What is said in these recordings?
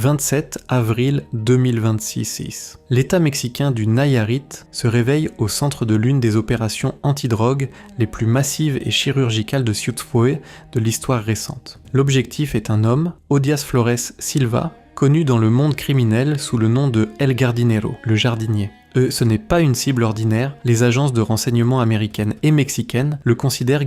27 avril 2026. L'État mexicain du Nayarit se réveille au centre de l'une des opérations antidrogue les plus massives et chirurgicales de Ciudad de l'histoire récente. L'objectif est un homme, Odias Flores Silva, connu dans le monde criminel sous le nom de El Jardinero, le jardinier. Ce n'est pas une cible ordinaire, les agences de renseignement américaines et mexicaines le considèrent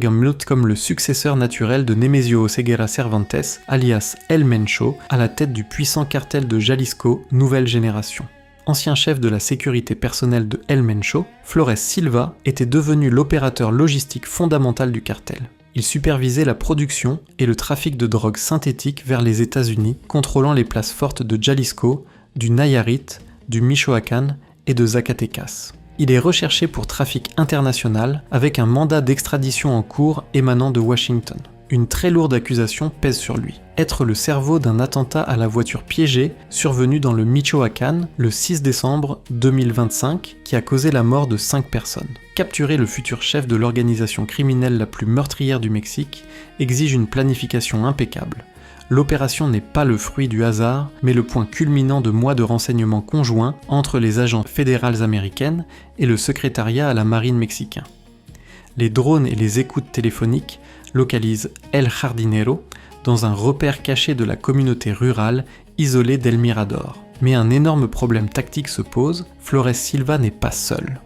comme le successeur naturel de Nemesio Oseguera Cervantes, alias El Mencho, à la tête du puissant cartel de Jalisco Nouvelle Génération. Ancien chef de la sécurité personnelle de El Mencho, Flores Silva était devenu l'opérateur logistique fondamental du cartel. Il supervisait la production et le trafic de drogue synthétique vers les États-Unis, contrôlant les places fortes de Jalisco, du Nayarit, du Michoacán et de Zacatecas. Il est recherché pour trafic international avec un mandat d'extradition en cours émanant de Washington. Une très lourde accusation pèse sur lui. Être le cerveau d'un attentat à la voiture piégée survenu dans le Michoacán le 6 décembre 2025 qui a causé la mort de 5 personnes. Capturer le futur chef de l'organisation criminelle la plus meurtrière du Mexique exige une planification impeccable. L'opération n'est pas le fruit du hasard, mais le point culminant de mois de renseignements conjoints entre les agences fédérales américaines et le secrétariat à la marine mexicain. Les drones et les écoutes téléphoniques localisent El Jardinero dans un repère caché de la communauté rurale isolée d'El Mirador. Mais un énorme problème tactique se pose, Flores Silva n'est pas seul.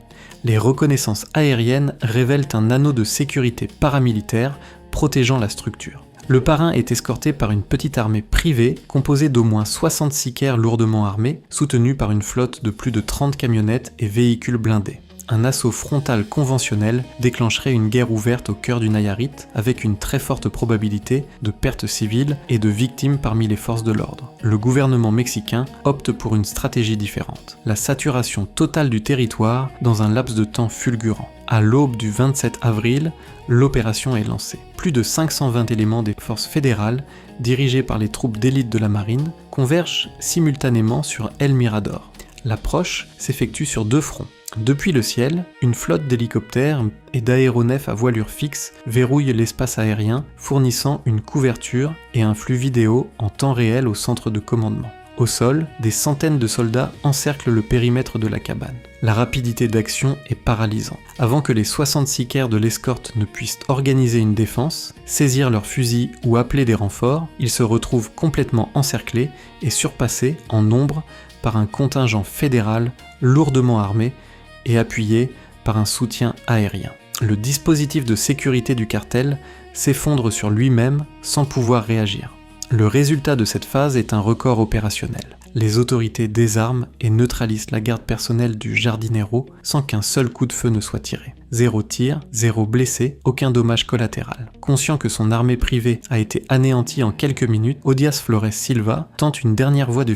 Les reconnaissances aériennes révèlent un anneau de sécurité paramilitaire protégeant la structure. Le parrain est escorté par une petite armée privée composée d'au moins 60 sicaires lourdement armés, soutenus par une flotte de plus de 30 camionnettes et véhicules blindés. Un assaut frontal conventionnel déclencherait une guerre ouverte au cœur du Nayarit avec une très forte probabilité de pertes civiles et de victimes parmi les forces de l'ordre. Le gouvernement mexicain opte pour une stratégie différente, la saturation totale du territoire dans un laps de temps fulgurant. À l'aube du 27 avril, l'opération est lancée. Plus de 520 éléments des forces fédérales, dirigés par les troupes d'élite de la marine, convergent simultanément sur El Mirador. L'approche s'effectue sur 2 fronts. Depuis le ciel, une flotte d'hélicoptères et d'aéronefs à voilure fixe verrouille l'espace aérien, fournissant une couverture et un flux vidéo en temps réel au centre de commandement. Au sol, des centaines de soldats encerclent le périmètre de la cabane. La rapidité d'action est paralysante. Avant que les 60 sicaires de l'escorte ne puissent organiser une défense, saisir leurs fusils ou appeler des renforts, ils se retrouvent complètement encerclés et surpassés en nombre par un contingent fédéral lourdement armé et appuyé par un soutien aérien. Le dispositif de sécurité du cartel s'effondre sur lui-même sans pouvoir réagir. Le résultat de cette phase est un record opérationnel. Les autorités désarment et neutralisent la garde personnelle du Jardinero sans qu'un seul coup de feu ne soit tiré. 0 tir, 0 blessé, aucun dommage collatéral. Conscient que son armée privée a été anéantie en quelques minutes, Odias Flores Silva tente une dernière voie de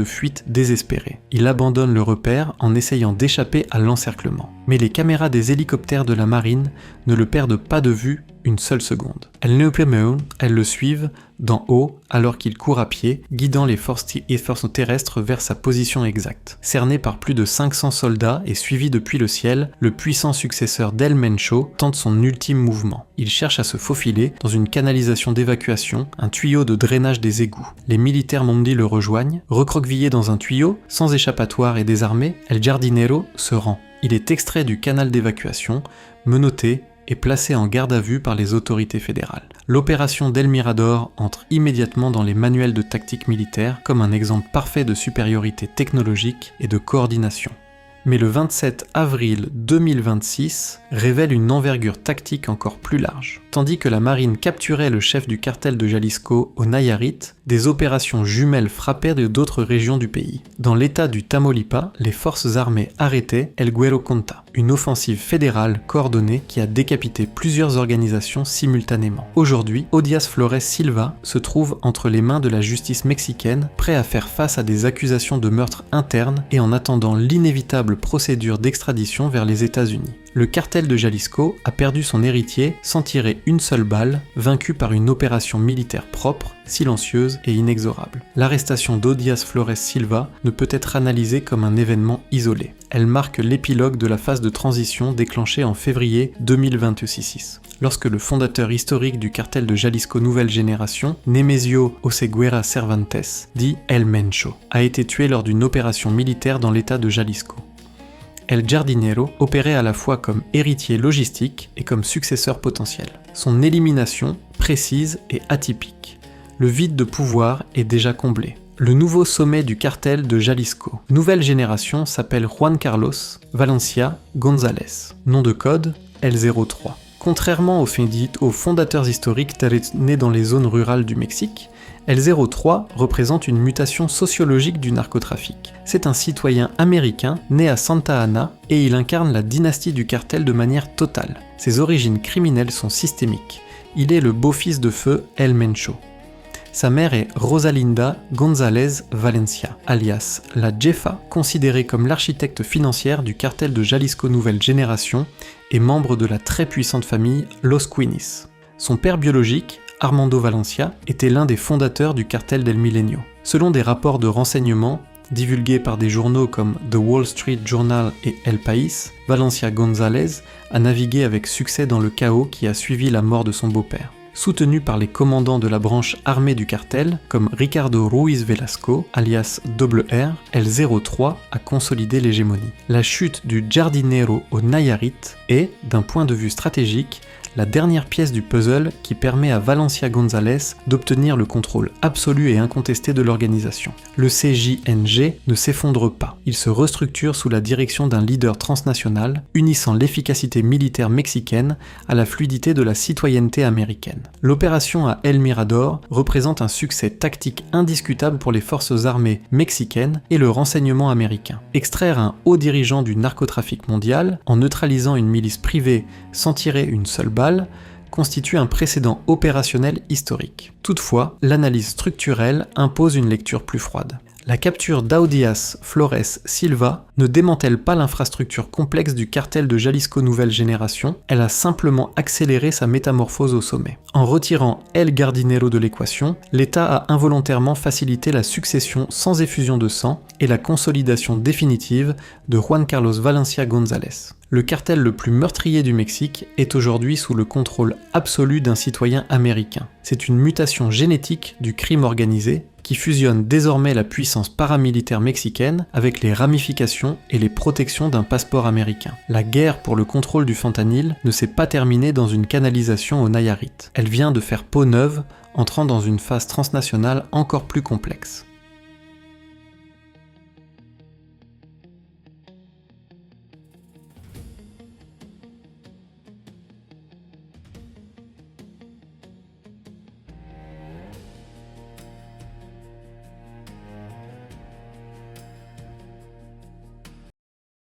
fuite désespérée. Il abandonne le repère en essayant d'échapper à l'encerclement. Mais les caméras des hélicoptères de la marine ne le perdent pas de vue une seule seconde. Elles le suivent d'en haut alors qu'il court à pied, guidant les forces terrestres vers sa position exacte. Cerné par plus de 500 soldats et suivi depuis le ciel, le puissant successeur d'El Mencho tente son ultime mouvement. Il cherche à se faufiler dans une canalisation d'évacuation, un tuyau de drainage des égouts. Les militaires Mondi le rejoignent, recroquevillé dans un tuyau, sans échappatoire et désarmé, El Jardinero se rend. Il est extrait du canal d'évacuation, menotté et placé en garde à vue par les autorités fédérales. L'opération d'El Mirador entre immédiatement dans les manuels de tactique militaire comme un exemple parfait de supériorité technologique et de coordination. Mais le 27 avril 2026 révèle une envergure tactique encore plus large. Tandis que la marine capturait le chef du cartel de Jalisco au Nayarit, des opérations jumelles frappaient d'autres régions du pays. Dans l'état du Tamaulipas, les forces armées arrêtaient El Güero Conta, une offensive fédérale coordonnée qui a décapité plusieurs organisations simultanément. Aujourd'hui, Odias Flores Silva se trouve entre les mains de la justice mexicaine, prêt à faire face à des accusations de meurtre interne et en attendant l'inévitable procédure d'extradition vers les États-Unis. Le cartel de Jalisco a perdu son héritier sans tirer une seule balle, vaincu par une opération militaire propre, silencieuse et inexorable. L'arrestation d'Odias Flores Silva ne peut être analysée comme un événement isolé. Elle marque l'épilogue de la phase de transition déclenchée en février 2026, lorsque le fondateur historique du cartel de Jalisco Nouvelle Génération, Nemesio Oseguera Cervantes, dit El Mencho, a été tué lors d'une opération militaire dans l'état de Jalisco. El Jardinero opérait à la fois comme héritier logistique et comme successeur potentiel. Son élimination, précise et atypique. Le vide de pouvoir est déjà comblé. Le nouveau sommet du cartel de Jalisco, Nouvelle Génération, s'appelle Juan Carlos Valencia González. Nom de code, L03. Contrairement aux fondateurs historiques nés dans les zones rurales du Mexique, L03 représente une mutation sociologique du narcotrafic. C'est un citoyen américain né à Santa Ana et il incarne la dynastie du cartel de manière totale. Ses origines criminelles sont systémiques. Il est le beau-fils de feu El Mencho. Sa mère est Rosalinda González Valencia, alias la Jefa, considérée comme l'architecte financière du cartel de Jalisco Nouvelle Génération et membre de la très puissante famille Los Queenies. Son père biologique, Armando Valencia, était l'un des fondateurs du cartel del Milenio. Selon des rapports de renseignement divulgués par des journaux comme The Wall Street Journal et El País, Valencia González a navigué avec succès dans le chaos qui a suivi la mort de son beau-père. Soutenu par les commandants de la branche armée du cartel, comme Ricardo Ruiz Velasco, alias WR, L03 a consolidé l'hégémonie. La chute du Jardinero au Nayarit est, d'un point de vue stratégique, la dernière pièce du puzzle qui permet à Valencia González d'obtenir le contrôle absolu et incontesté de l'organisation. Le CJNG ne s'effondre pas, il se restructure sous la direction d'un leader transnational, unissant l'efficacité militaire mexicaine à la fluidité de la citoyenneté américaine. L'opération à El Mirador représente un succès tactique indiscutable pour les forces armées mexicaines et le renseignement américain. Extraire un haut dirigeant du narcotrafic mondial en neutralisant une milice privée sans tirer une seule balle constitue un précédent opérationnel historique. Toutefois, l'analyse structurelle impose une lecture plus froide. La capture d'Odias Flores Silva ne démantèle pas l'infrastructure complexe du cartel de Jalisco Nouvelle Génération, elle a simplement accéléré sa métamorphose au sommet. En retirant El Jardinero de l'équation, l'État a involontairement facilité la succession sans effusion de sang et la consolidation définitive de Juan Carlos Valencia González. Le cartel le plus meurtrier du Mexique est aujourd'hui sous le contrôle absolu d'un citoyen américain. C'est une mutation génétique du crime organisé qui fusionne désormais la puissance paramilitaire mexicaine avec les ramifications et les protections d'un passeport américain. La guerre pour le contrôle du fentanyl ne s'est pas terminée dans une canalisation au Nayarit. Elle vient de faire peau neuve, entrant dans une phase transnationale encore plus complexe.